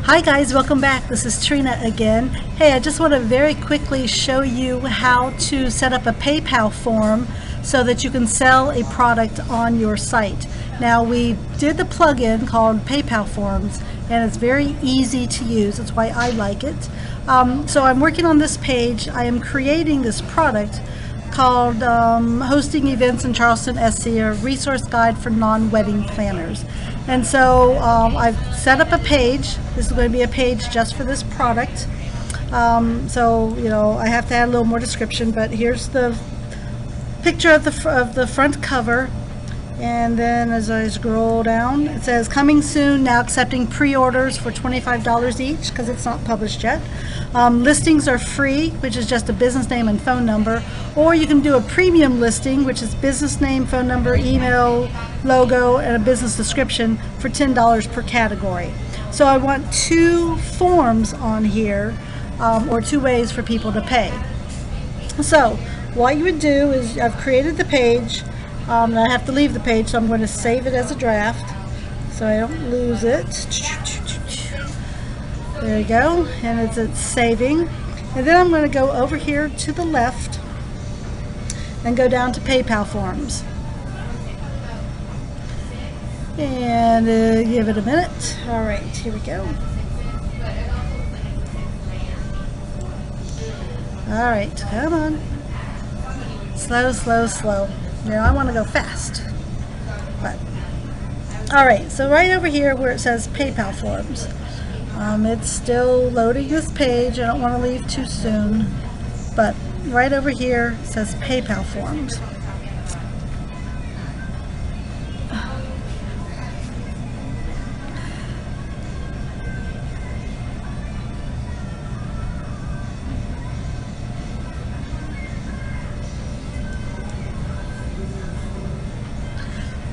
Hi guys, welcome back. This is Trina again. Hey, I just want to very quickly show you how to set up a PayPal form so that you can sell a product on your site. Now, we did the plugin called PayPal Forms, and it's very easy to use. That's why I like it. So I'm working on this page. I am creating this product called Hosting Events in Charleston, SC, a resource guide for non-wedding planners. And so I've set up a page. This is going to be a page just for this product. So, you know, I have to add a little more description, but here's the picture of the front cover. And then as I scroll down, it says coming soon, now accepting pre-orders for $25 each because it's not published yet. Listings are free, which is just a business name and phone number, or you can do a premium listing, which is business name, phone number, email, logo, and a business description for $10 per category. So I want two forms on here, or two ways for people to pay. So what you would do is, I've created the page. And I have to leave the page, so I'm going to save it as a draft so I don't lose it. There you go, and it's saving. And then I'm going to go over here to the left and go down to PayPal Forms. And give it a minute. All right, here we go. All right, come on. Slow, slow, slow. You know, I want to go fast. But all right, so right over here where it says PayPal Forms, it's still loading this page. I don't want to leave too soon, but right over here it says PayPal Forms.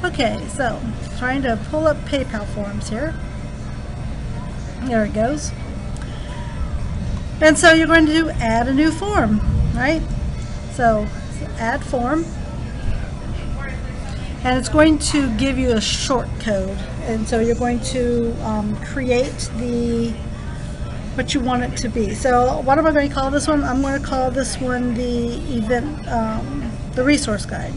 Okay, so trying to pull up PayPal Forms here. There it goes. And so you're going to add a new form, right? So add form. And it's going to give you a short code. And so you're going to create what you want it to be. So what am I going to call this one? I'm going to call this one the event, the resource guide.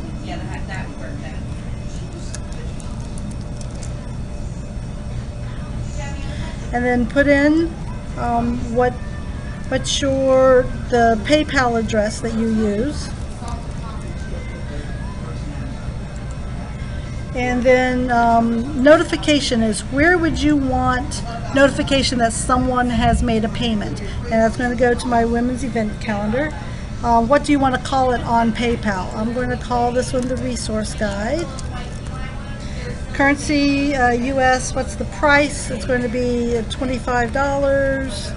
And then put in what's the PayPal address that you use, and then notification is where would you want notification that someone has made a payment, and that's going to go to my women's event calendar. What do you want to call it on PayPal? I'm going to call this one the resource guide. Currency, US, what's the price? It's going to be $25.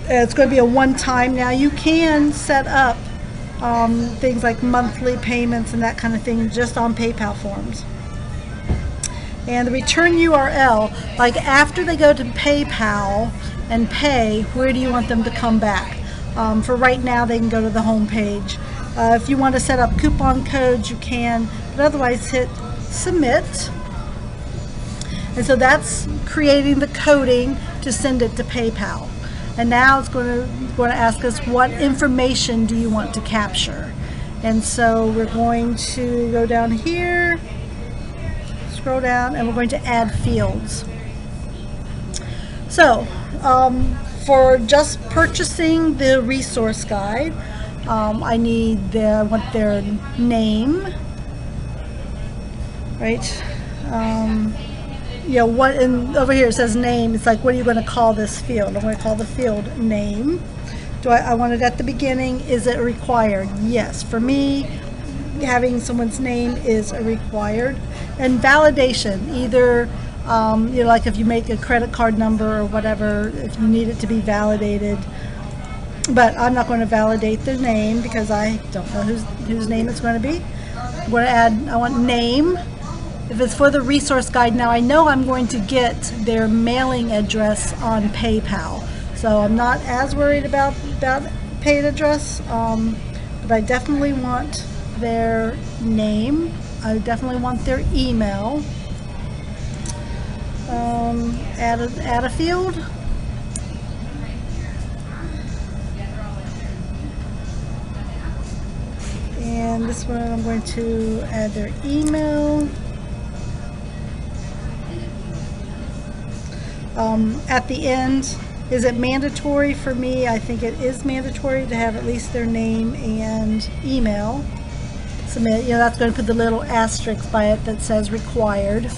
It's going to be a one-time. Now you can set up things like monthly payments and that kind of thing just on PayPal Forms. And the return URL, like after they go to PayPal and pay, where do you want them to come back? For right now, they can go to the home page. If you want to set up coupon codes, you can, but otherwise hit submit. And so that's creating the coding to send it to PayPal. And now it's going to ask us what information do you want to capture. And so we're going to go down here, scroll down, and we're going to add fields. So for just purchasing the resource guide, I want their name, right? You know, and over here it says name. It's like, what are you going to call this field? I'm going to call the field name. I want it at the beginning. Is it required? Yes. For me, having someone's name is required. And validation, either, you know, like if you make a credit card number or whatever, if you need it to be validated. But I'm not going to validate their name because I don't know whose name it's going to be. I'm going to add, I want name. If it's for the resource guide, now I know I'm going to get their mailing address on PayPal. So I'm not as worried about paid address, but I definitely want their name. I definitely want their email. Add a field. And this one I'm going to add their email. At the end, is it mandatory for me? I think it is mandatory to have at least their name and email. Submit, you know, that's going to put the little asterisk by it that says required.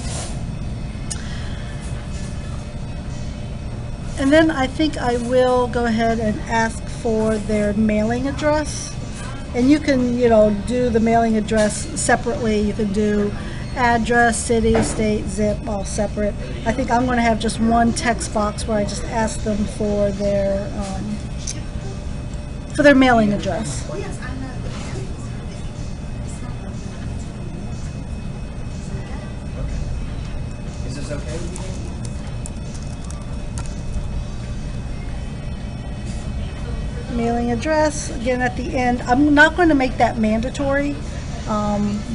And then I think I will go ahead and ask for their mailing address. And you can, you know, do the mailing address separately. You can do address, city, state, zip, all separate. I think I'm going to have just one text box where I just ask them for their mailing address. Is this okay with you? Mailing address, again at the end. I'm not going to make that mandatory.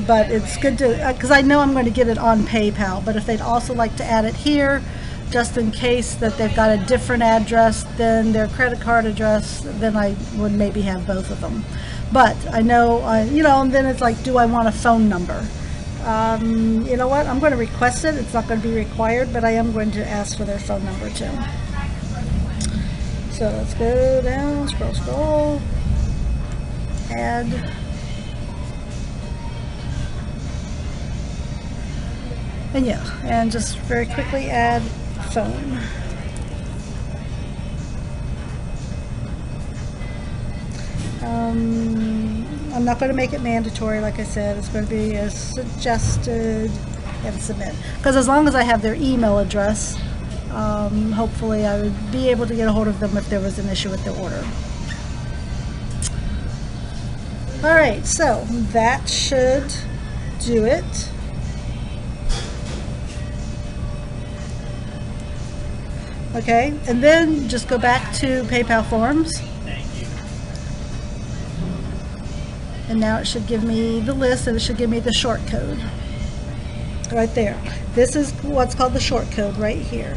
But it's good to, because I know I'm going to get it on PayPal, but if they'd also like to add it here, just in case that they've got a different address than their credit card address, then I would maybe have both of them. But I know, you know, and then it's like, do I want a phone number? You know what, I'm going to request it. It's not going to be required, but I am going to ask for their phone number too. So let's go down, scroll, add. And yeah, and just very quickly add phone. I'm not going to make it mandatory, like I said. It's going to be a suggested and submit. Because as long as I have their email address, hopefully I would be able to get a hold of them if there was an issue with their order. Alright, so that should do it. Okay, and then just go back to PayPal Forms. And now it should give me the list, and it should give me the short code right there. This is what's called the short code right here.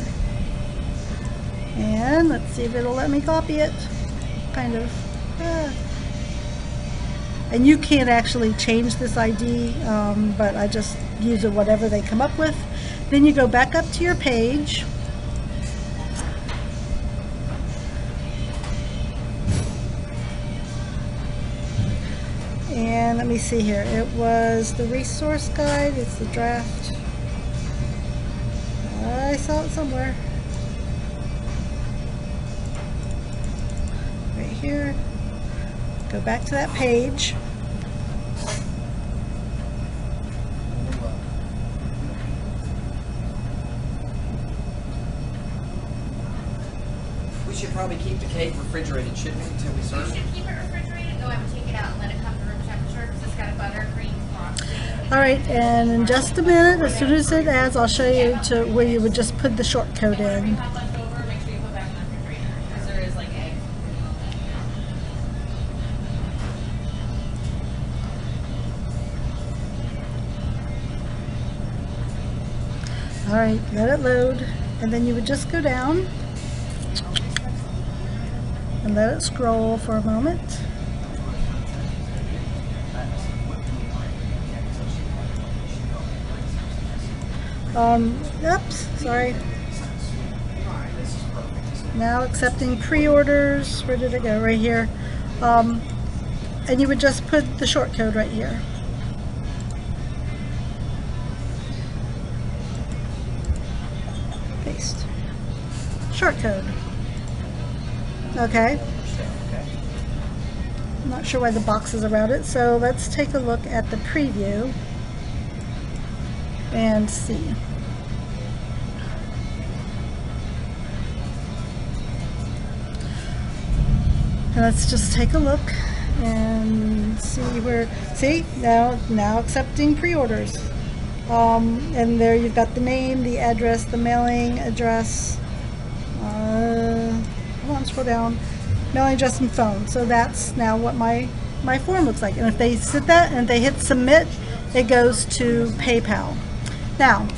And let's see if it'll let me copy it. Kind of. And you can't actually change this ID, but I just use it whatever they come up with. Then you go back up to your page. And let me see here. It was the resource guide. It's the draft. I saw it somewhere. Right here. Go back to that page. We should probably keep the cake refrigerated, shouldn't we, until we serve You it? should keep it refrigerated, though I would take it out and let it come to room temperature because it's got a buttercream frosting. Alright, and in just a minute, as soon as it adds, I'll show you to where you would just put the short code If you in. have left over, make sure you put back in the refrigerator because there is like eggs. Alright, let it load, and then you would just go down and let it scroll for a moment. Oops, sorry. Now accepting pre-orders. Where did it go? Right here. And you would just put the short code right here. Paste. Short code. Okay. I'm not sure why the box is around it, so let's take a look at the preview and see. And let's just take a look and see where, see, now accepting pre-orders. And there you've got the name, the address, the mailing address. Come on, scroll down. Mailing address and phone. So that's now what my form looks like. And if they sit that and they hit submit, it goes to PayPal. Now,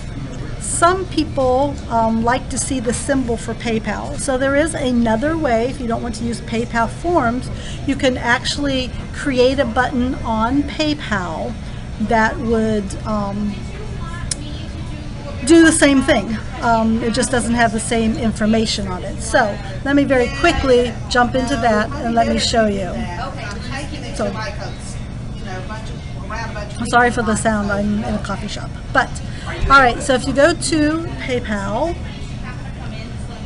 some people like to see the symbol for PayPal. So there is another way. If you don't want to use PayPal forms, you can actually create a button on PayPal that would do the same thing. It just doesn't have the same information on it. So let me very quickly jump into that and let me show you. So, I'm sorry for the sound, I'm in a coffee shop. But, alright, so if you go to PayPal,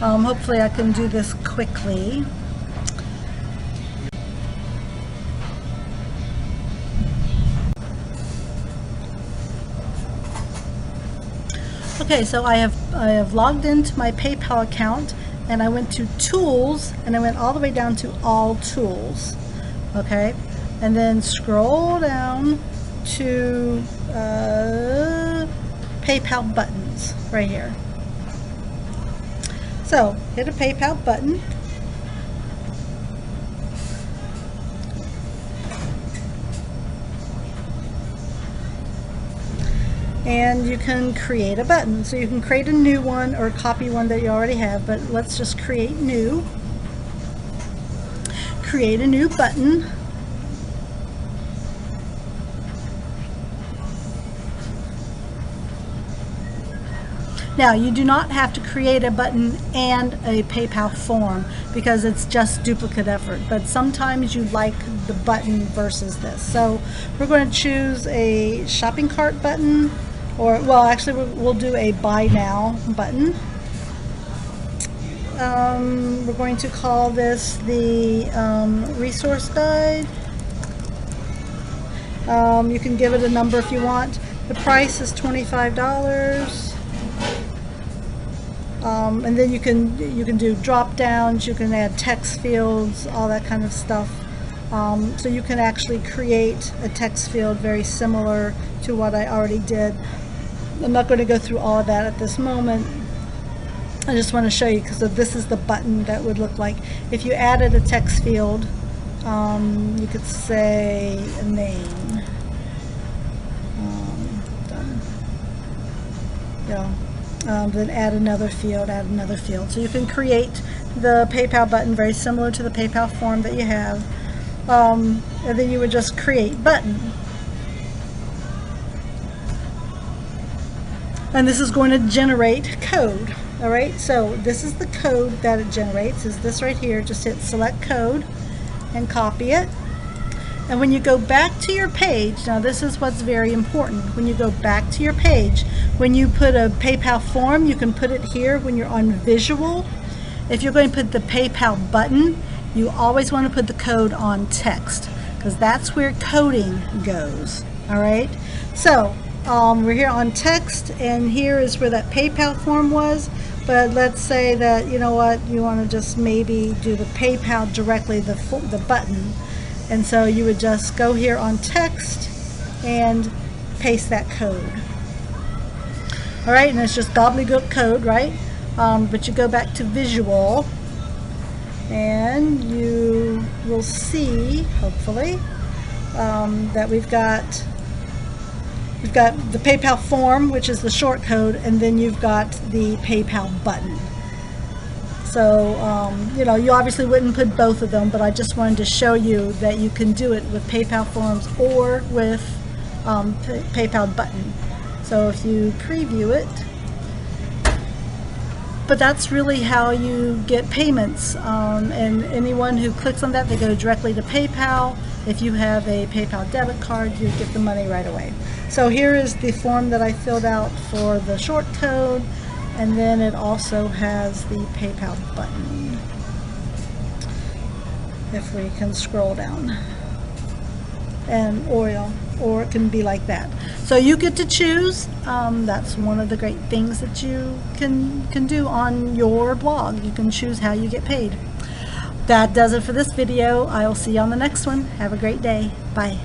hopefully I can do this quickly. Okay, so I have logged into my PayPal account, and I went to Tools, and I went all the way down to All Tools. Okay, and then scroll down to PayPal buttons right here. So hit a PayPal button. And you can create a button. So you can create a new one or copy one that you already have, but let's just create new. Create a new button. Now, you do not have to create a button and a PayPal form because it's just duplicate effort, but sometimes you like the button versus this. So we're going to choose a shopping cart button, or, well, actually we'll do a buy now button. We're going to call this the resource guide. You can give it a number if you want. The price is $25. And then you can do drop downs, you can add text fields, all that kind of stuff. So you can actually create a text field very similar to what I already did. I'm not going to go through all of that at this moment. I just want to show you, because this is the button that would look like. If you added a text field, you could say a name. Done. Yeah. Then add another field, add another field. So you can create the PayPal button very similar to the PayPal form that you have. And then you would just create button. And this is going to generate code. Alright, so this is the code that it generates, is this right here. Just hit select code and copy it. And when you go back to your page, now this is what's very important. When you go back to your page, when you put a PayPal form, you can put it here when you're on visual. If you're going to put the PayPal button, you always want to put the code on text, because that's where coding goes. Alright, so we're here on text, and here is where that PayPal form was. But let's say that, you know what, you want to just maybe do the PayPal directly, the button. And so you would just go here on text and paste that code. Alright, and it's just gobbledygook code, right? But you go back to visual, and you will see, hopefully, that we've got the PayPal form, which is the short code, and then you've got the PayPal button. So, you know, you obviously wouldn't put both of them, but I just wanted to show you that you can do it with PayPal forms or with PayPal button. So if you preview it, but that's really how you get payments. And anyone who clicks on that, they go directly to PayPal. If you have a PayPal debit card, you get the money right away. So here is the form that I filled out for the short code. And then it also has the PayPal button, if we can scroll down, and or it can be like that. So you get to choose. That's one of the great things that you can do on your blog. You can choose how you get paid. That does it for this video. I will see you on the next one. Have a great day. Bye.